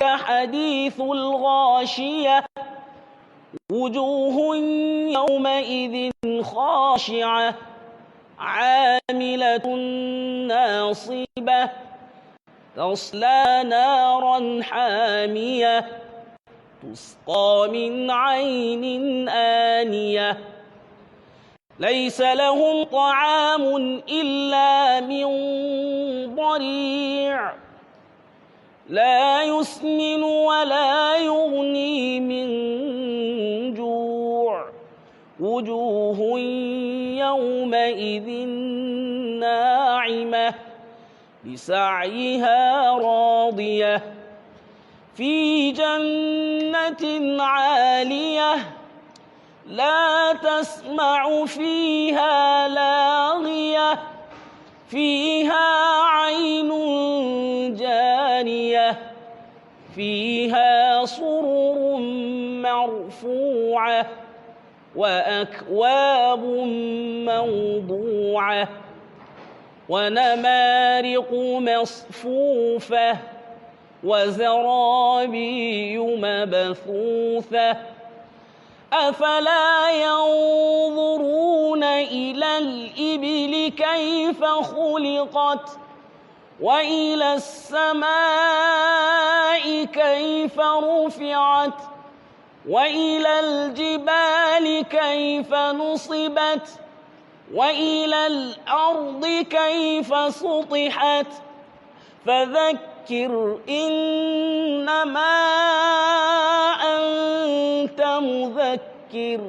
حديث الغاشية وجوه يومئذ خاشعة عاملة ناصبة تصلى نارا حامية تسقى من عين آنية ليس لهم طعام إلا من ضريع لا يسمن ولا يغني من جوع وجوه يومئذ ناعمة لسعيها راضية في جنة عالية لا تسمع فيها لاغية فيها عين جارية فيها سرر مرفوعة وأكواب موضوعة ونمارق مصفوفة وزرابي مبثوثة أفلا ينظرون إلى الإبل كيف خلقت وإلى السماء كيف رفعت وإلى الجبال كيف نصبت وإلى الأرض كيف سطحت فذكر إنما أنت مذكر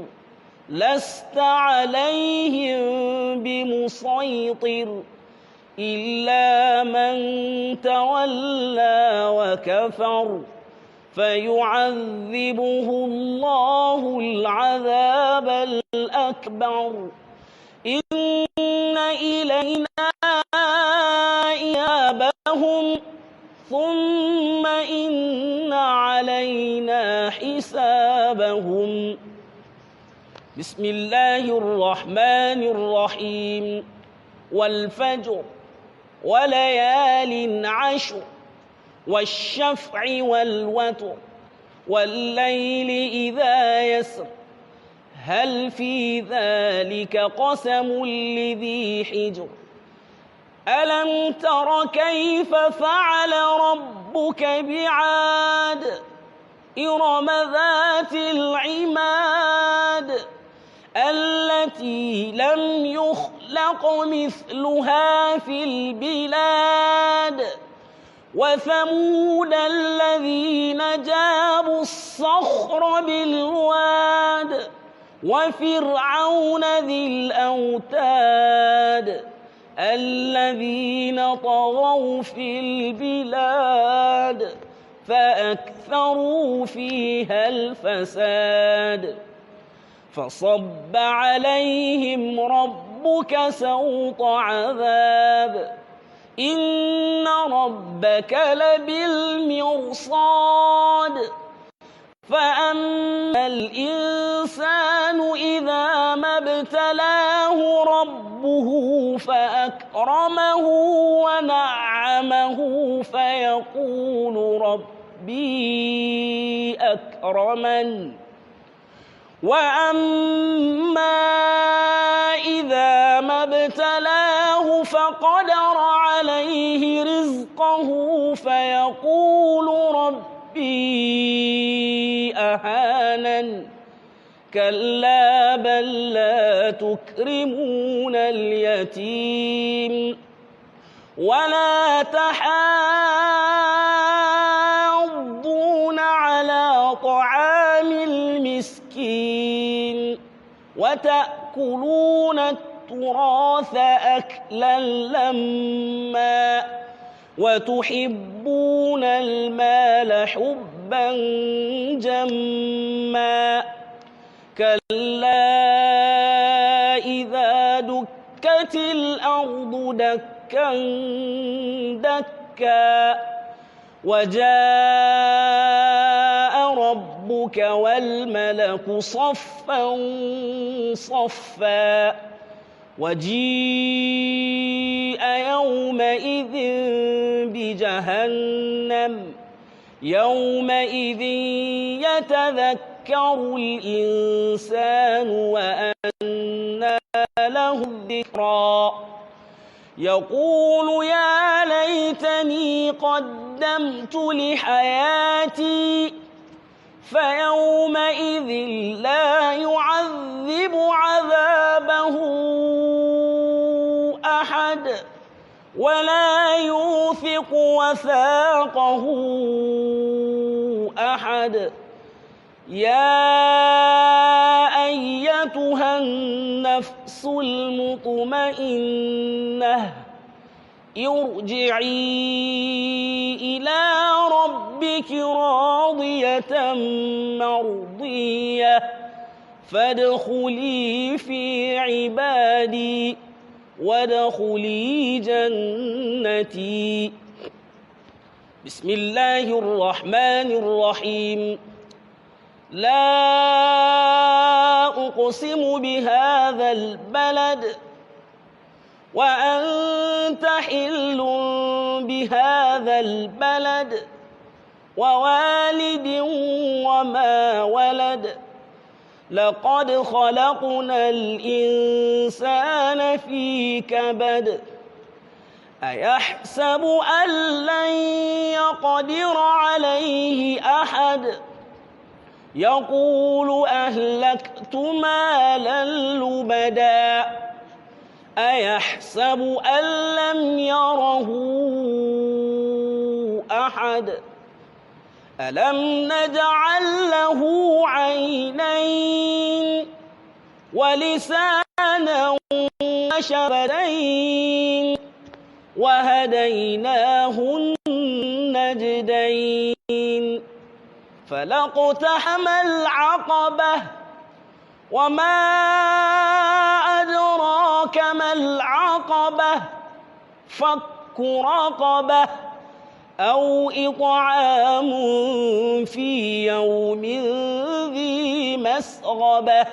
لست عليهم بمسيطر إلا من تولى وكفر فيعذبه الله العذاب الأكبر إن إلينا إيابهم ثم إن علينا حسابهم بسم الله الرحمن الرحيم والفجر وليال عشر والشفع والوتر والليل إذا يسر هل في ذلك قسم لذي حجر ألم تر كيف فعل ربك بعاد إرم ذات العماد التي لم يخلق مثلها في البلاد وثمود الذين جابوا الصخر بالواد وفرعون ذي الأوتاد الذين طغوا في البلاد فأكثروا فيها الفساد فصب عليهم ربك سوط عذاب إن ربك لبالمرصاد فأما الإنسان إذا ما ابتلاه ربه فأكرمه ونعمه فيقول ربي أكرمن وأما إذا ما ابتلاه فقدر عليه رزقه فيقول ربي أهانن كلا بل لا تكرمون اليتيم ولا تحاضون على طعام المسكين وتأكلون التراث أكلا لما وتحبون المال حبا جما كلا إذا دكت الأرض دكا دكا وجاء ربك والملك صفا صفا وجيء يومئذ بجهنم يومئذ يتذكر الإنسان وأنى له الذكرى يقول يا ليتني قدمت لحياتي فيومئذ لا يعذب عذابه أحد ولا يوثق وثاقه أحد يا أيتها النفس المطمئنة ارجعي إلى ربك راضية مرضية فادخلي في عبادي وادخلي جنتي. بسم الله الرحمن الرحيم. لا أقسم بهذا البلد وأنت حل بهذا البلد ووالد وما ولد لقد خلقنا الإنسان في كبد أيحسب أن لن يقدر عليه أحد يقول أهلكت مالا لبدا أيحسب أن لم يره أحد ألم نجعل له عينين ولسانا وشفتين وهديناه النجدين فلاقتحم العقبة وما أدراك ما العقبة فك رقبة أو إطعام في يوم ذي مسغبة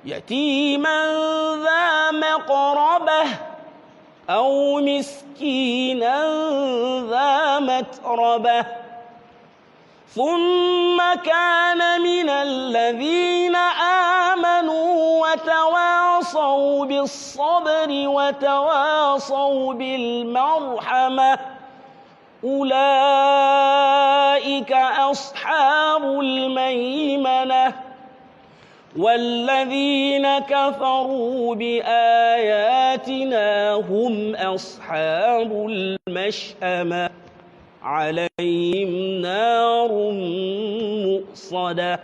يتيما ذا مقربة أو مسكينا ذا متربة ثم كان من الذين آمنوا وتواصوا بالصبر وتواصوا بالمرحمة أولئك أصحاب الميمنة والذين كفروا بآياتنا هم أصحاب المشأمة عليهم نار مؤصدة.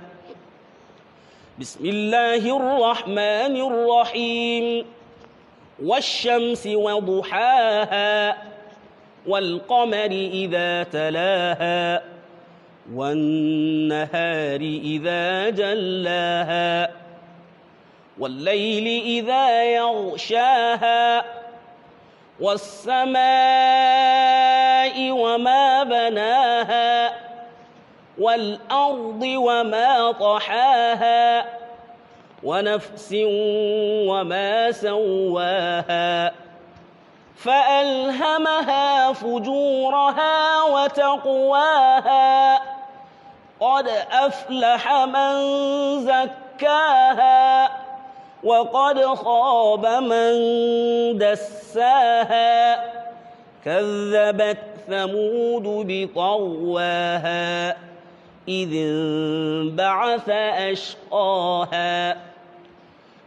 بسم الله الرحمن الرحيم. والشمس وضحاها والقمر إذا تلاها والنهار إذا جلاها والليل إذا يغشاها والسماء وما بناها والأرض وما طحاها ونفس وما سواها فألهمها فجورها وتقواها قد أفلح من زكاها وقد خاب من دساها كذبت ثمود بطغواها إذ انبعث أشقاها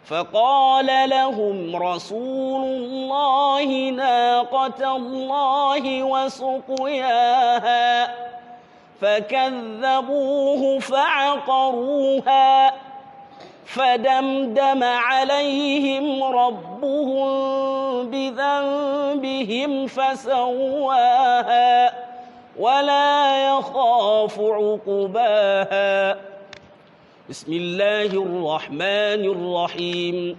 فقال لهم رسول الله ناقة الله وسقياها فكذبوه فعقروها فدمدم عليهم ربهم بذنبهم فسواها ولا يخاف عقباها. بسم الله الرحمن الرحيم.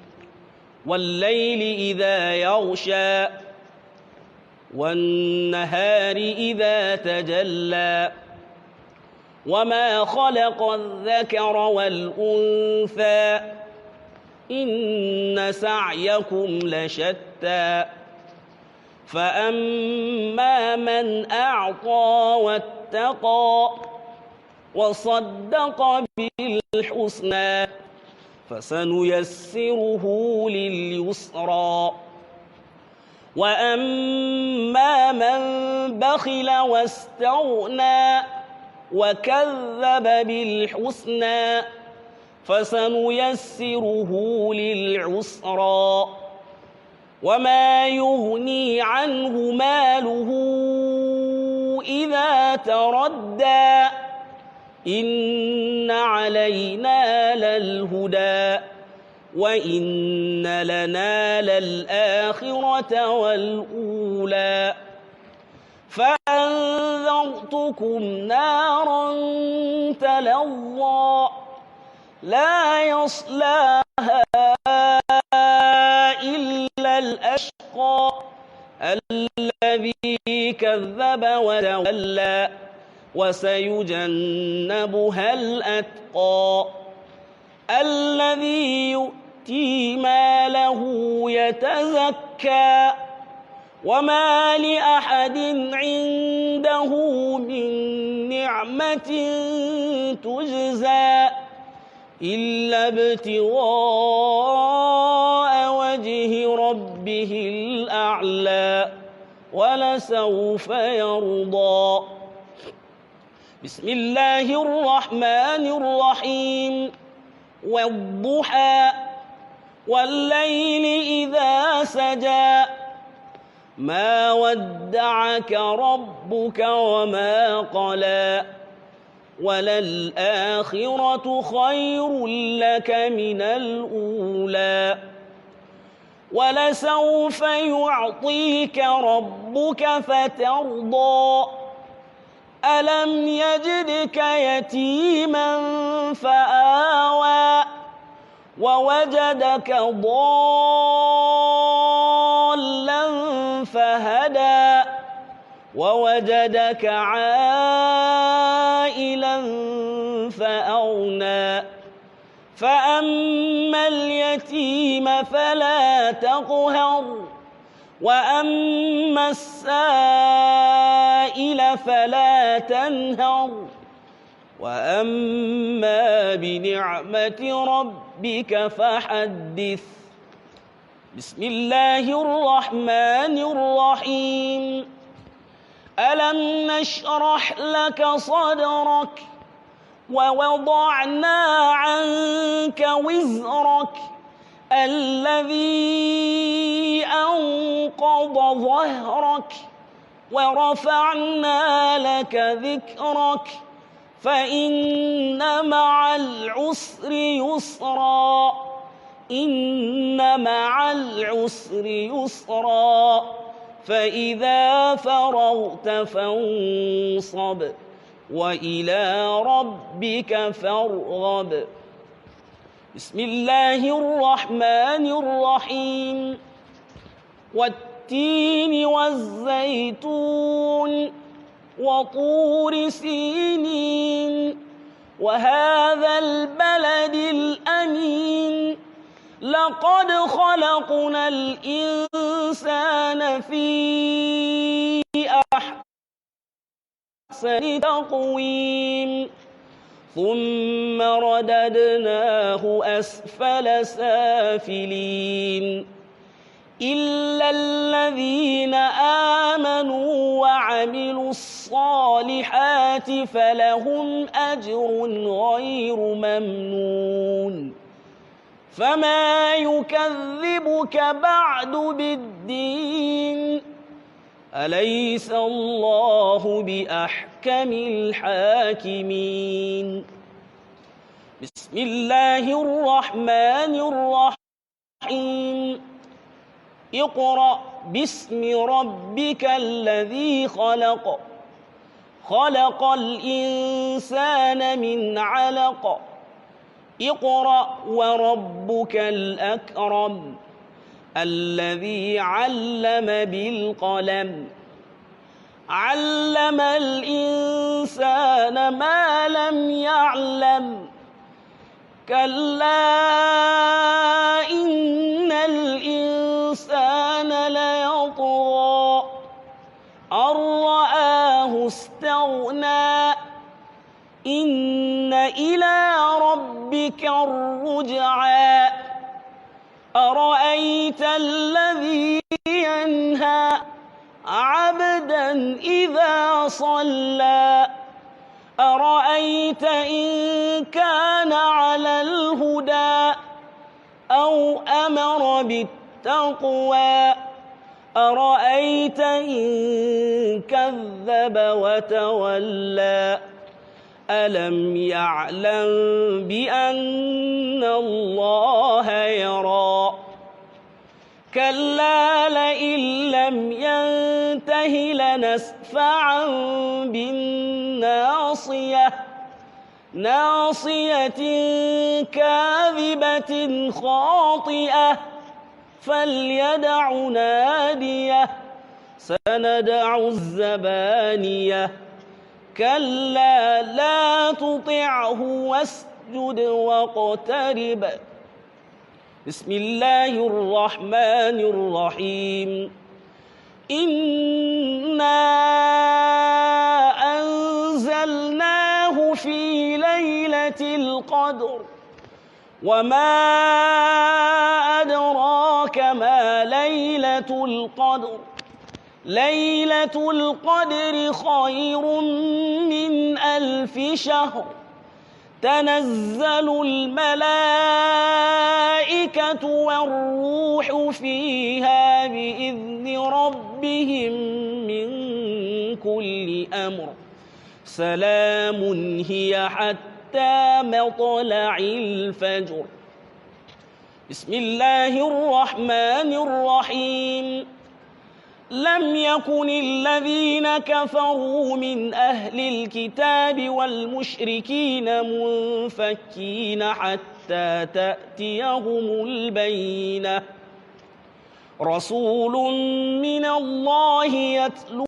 والليل إذا يغشى والنهار إذا تجلى وما خلق الذكر والأنثى إن سعيكم لشتى فأما من أعطى واتقى وصدق بالحسنى فسنيسره لليسرى وأما من بخل واستغنى وكذب بالحسنى فسنيسره للعسرى وما يغني عنه ماله إذا تردى إن علينا للهدى وإن لنا للآخرة والأولى فأنذرتكم نارا تلظى لا يصلاها إلا الأشقى الذي كذب وتولى وسيجنبها الأتقى الذي يؤتي ماله يتزكى وما لأحد عنده من نعمة تجزى إلا ابتغاء وجه ربه الأعلى ولسوف يرضى بسم الله الرحمن الرحيم والضحى والليل إذا سجى ما ودعك ربك وما قلى وللآخرة خير لك من الأولى ولسوف يعطيك ربك فترضى ألم يجدك يتيما فآوى ووجدك ضالا فهدى ووجدك عائلا فأغنى فأما اليتيم فلا تقهر وأما السائل فلا تنهر وأما بنعمة ربك فحدث بسم الله الرحمن الرحيم ألم نشرح لك صدرك ووضعنا عنك وزرك الذي أنقض ظهرك ورفعنا لك ذكرك فإن مع العسر يسرا إن مع العسر يسرا فإذا فرغت فانصب وإلى ربك فارغب بسم الله الرحمن الرحيم والتين والزيتون وطور سينين وهذا البلد الأمين لقد خلقنا الإنسان في أحسن تقويم ثم رددناه أسفل سافلين إلا الذين آمنوا وعملوا الصالحات فلهم أجر غير ممنون فما يكذبك بعد بالدين أليس الله بأحكم الحاكمين بسم الله الرحمن الرحيم اقرأ باسم ربك الذي خلق خلق الإنسان من علق اقرأ وربك الأكرم الذي علم بالقلم علم الإنسان ما لم يعلم كلا إن الإنسان ليطغى أن رآه استغنى إن إلى ربك الرجعى أرأيت الذي ينهى عبدا إذا صلى أرأيت إن كان على الهدى أو أمر بالتقوى أرأيت إن كذب وتولى ألم يعلم بأن الله يرى كلا لئن لم ينته لنسفعا بالناصية ناصية كاذبة خاطئة فليدع ناديه سندع الزبانية كلا لا تطعه واسجد واقترب بسم الله الرحمن الرحيم إنا أنزلناه في ليلة القدر وما أدراك ما ليلة القدر ليلة القدر خير من 1000 شهر تنزل الملائكة والروح فيها بإذن ربهم من كل أمر سلام هي حتى مطلع الفجر بسم الله الرحمن الرحيم لم يكن الذين كفروا من أهل الكتاب والمشركين منفكين حتى تأتيهم البينة رسول من الله يتلو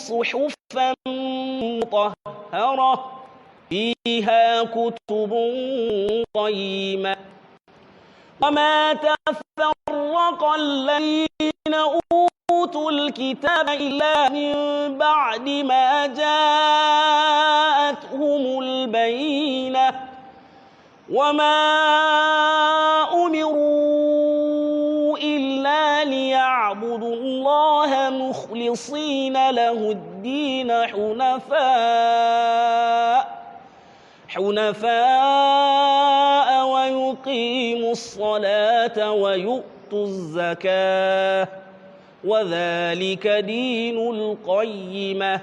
صحفا مطهرة فيها كتب قيمة وما تفرق الذين أوتوا الكتاب إلا من بعد ما جاءتهم البينة وما أمروا إلا ليعبدوا الله مخلصين له الدين حنفاء ويقيموا الصلاة ويؤتوا الزكاة وذلك دين القيمة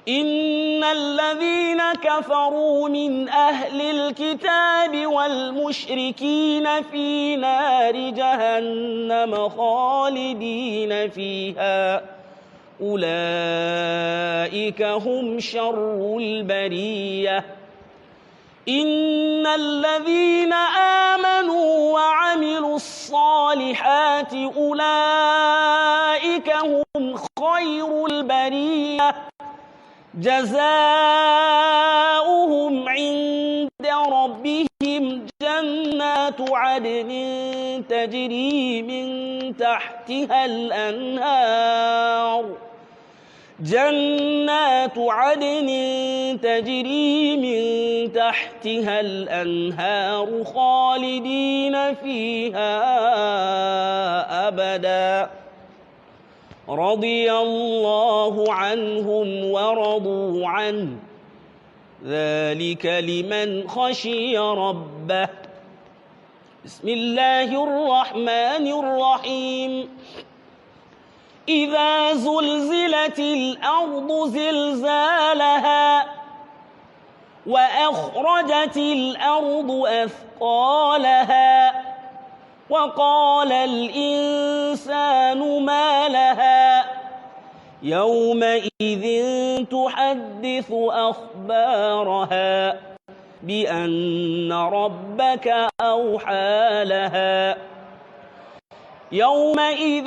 إن الذين كفروا من أهل الكتاب والمشركين في نار جهنم خالدين فيها أولئك هم شر البرية إن الذين آمنوا وعملوا الصالحات أولئك هم خير البرية جزاؤهم عند ربهم جنات عدن تجري من تحتها الأنهار جنات عدن تجري من تحتها الأنهار خالدين فيها أبدا رضي الله عنهم ورضوا عنه ذلك لمن خشي ربه بسم الله الرحمن الرحيم إذا زلزلت الأرض زلزالها وأخرجت الأرض أثقالها وقال الإنسان ما لها يومئذ تحدث أخبارها بأن ربك أوحى لها يومئذ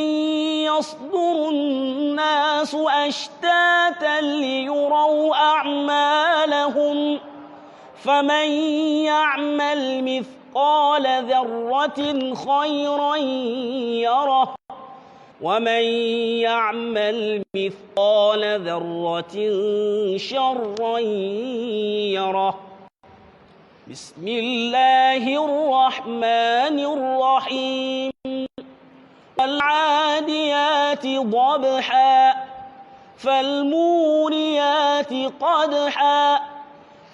يصدر الناس أشتاتا ليروا أعمالهم فمن يعمل مثقال ذرة خيرا يره ومن يعمل مثقال ذرة شرا الشجرة. بسم الله الرحمن الرحيم. والعاديات ضبحا فالموريات قدحا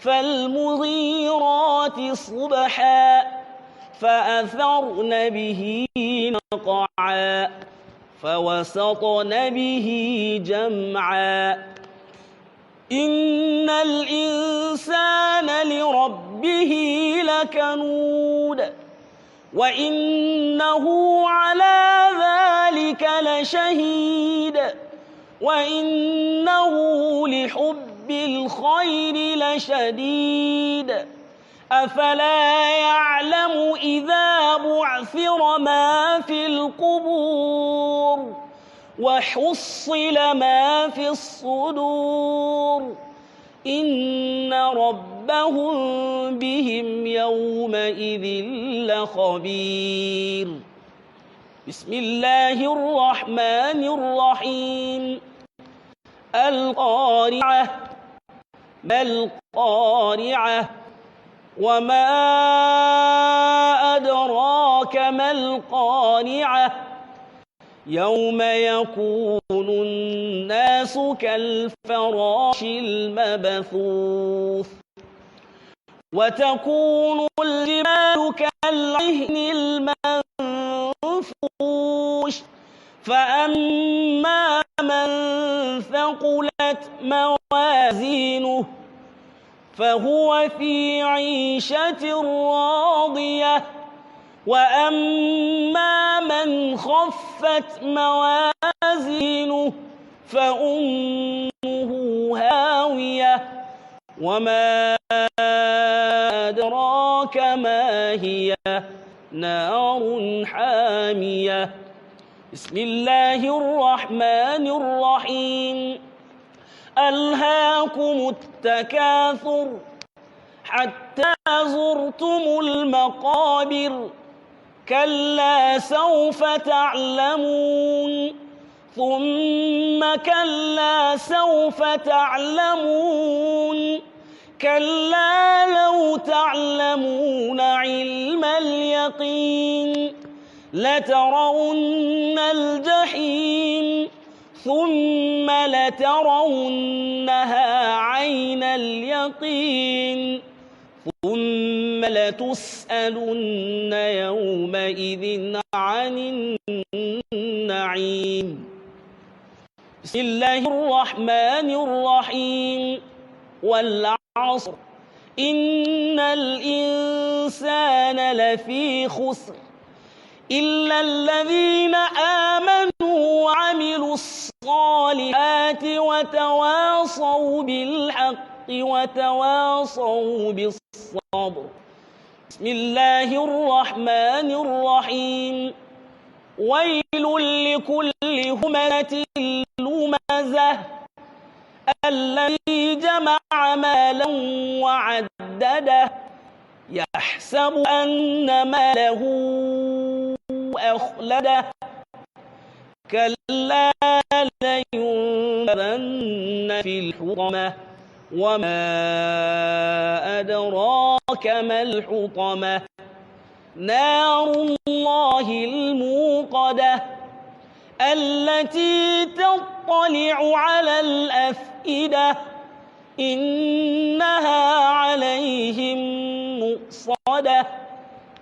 فالمغيرات صبحا فأثرن به نقعا فوسطن به جمعا. إن الإنسان لربه لكنود وإنه على ذلك لشهيد وإنه لحب الخير لشديد. أفلا يعلم إذا بعثر ما في القبور وحصل ما في الصدور إن ربهم بهم يومئذ لخبير. بسم الله الرحمن الرحيم. القارعة ما القارعة وما أدراك ما القارعة يوم يكون الناس كالفراش المبثوث وتكون الجبال كالعهن المنفوش فأما من ثقلت موازينه فهو في عيشة راضية وأما من خفت موازينه فأمه هاوية وما أدراك ما هي نار حامية. بسم الله الرحمن الرحيم. ألهاكم التكاثر حتى زرتم المقابر كلا سوف تعلمون ثم كلا سوف تعلمون كلا لو تعلمون علم اليقين لترون الجحيم ثم لترونها عين اليقين ثم لتسألن يومئذ عن النعيم. بسم الله الرحمن الرحيم. والعصر إن الإنسان لفي خسر إلا الذين آمنوا وعملوا الصالحات وتواصوا بالحق وتواصوا بالصبر. بسم الله الرحمن الرحيم. ويل لكل همزة لمزة الذي جمع مالا وعدده يحسب أن ماله أخلده كلا لينبذن في الحطمة وما أدراك ما الحطمة نار الله الموقدة التي تطلع على الأفئدة إنها عليهم مؤصدة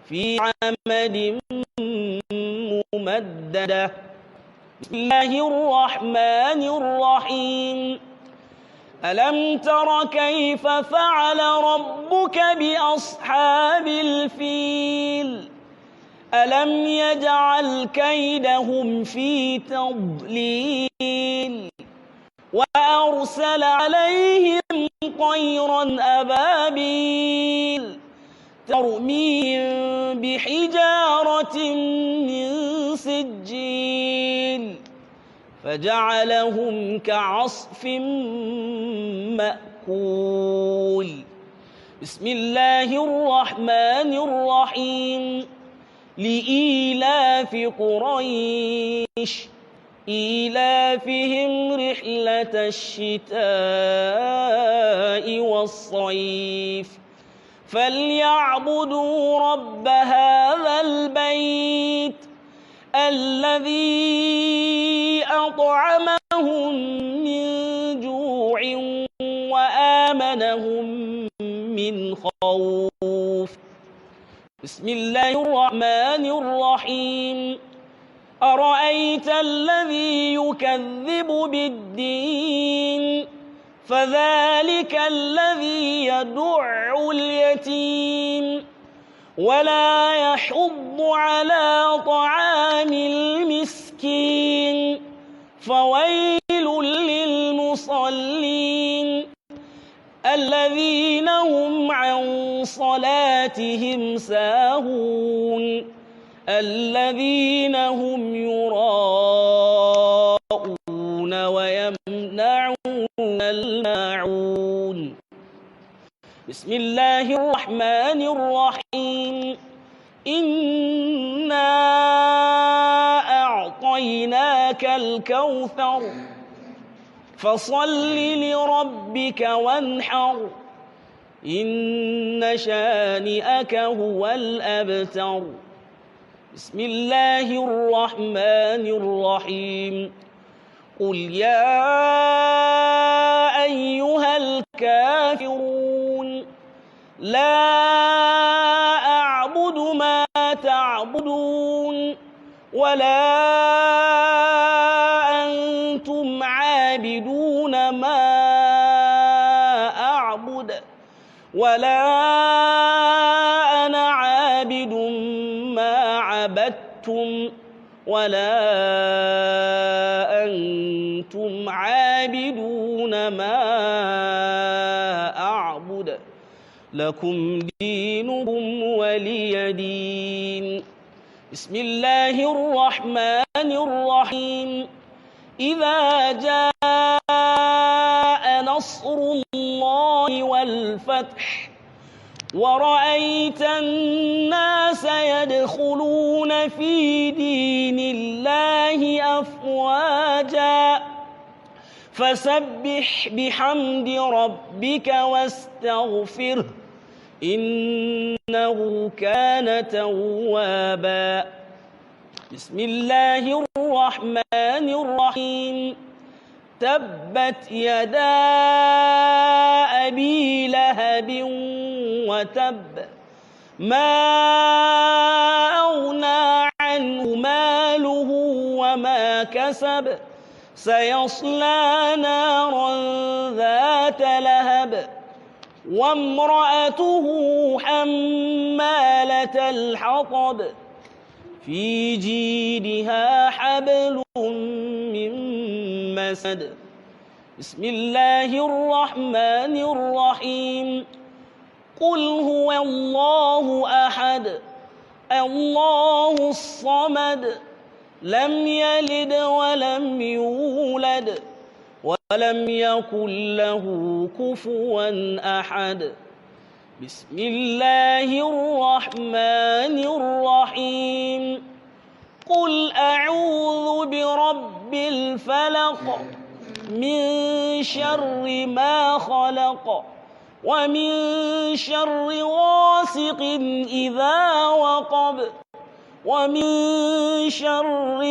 في عمد ممددة. بسم الله الرحمن الرحيم. ألم تر كيف فعل ربك بأصحاب الفيل ألم يجعل كيدهم في تضليل وأرسل عليهم طيرا أبابيل ترميهم بحجارة من سجيل فجعلهم كعصف مأكول. بسم الله الرحمن الرحيم. لإيلاف قريش إيلافهم رحلة الشتاء والصيف فليعبدوا رب هذا البيت الذي أطعمهم من جوع وآمنهم من خوف. بسم الله الرحمن الرحيم. أرأيت الذي يكذب بالدين فذلك الذي يدع اليتيم ولا يحض على طعام المسكين فويل للمصلين الذين هم عن صلاتهم ساهون الذين هم يراءون ويمنعون الماعون. بسم الله الرحمن الرحيم. إنا أعطيناك الكوثر فصل لربك وانحر إن شانئك هو الأبتر. بسم الله الرحمن الرحيم. قل يا أيها الكافرون لا أعبد ما تعبدون ولا أنتم عابدون ما أعبد ولا أنا عابد ما عبدتم ولا أنتم عابدون ما أعبد لكم دينكم ولي دين. بسم الله الرحمن الرحيم. إذا جاء نصر الله والفتح ورأيت الناس يدخلون في دين الله أفواجا فسبح بحمد ربك واستغفره إنه كان توابا. بسم الله الرحمن الرحيم. تبت يدا أبي لهب وتب ما أغنى عنه ماله وما كسب سيصلى نارا ذات لهب وامرأته حمالة الحطب في جيدها حبل من مسد. بسم الله الرحمن الرحيم. قل هو الله أحد الله الصمد لم يلد ولم يولد ولم يكن له كفوا أحد. بسم الله الرحمن الرحيم. قل أعوذ برب الفلق من شر ما خلق ومن شر غاسق إذا وقب ومن شر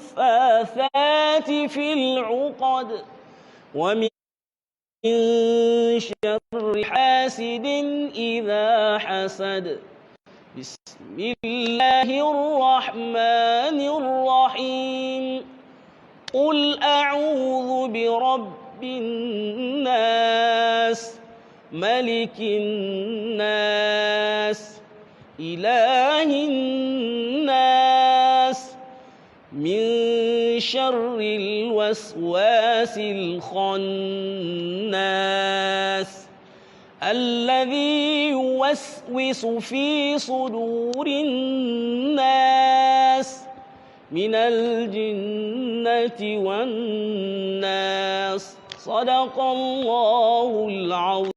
النفاثات في العقد ومن شر حاسد إذا حسد. بسم الله الرحمن الرحيم. قل أعوذ برب الناس ملك الناس إله الناس من شر الوسواس الخناس الذي يوسوس في صدور الناس من الجنة والناس. صدق الله العظيم.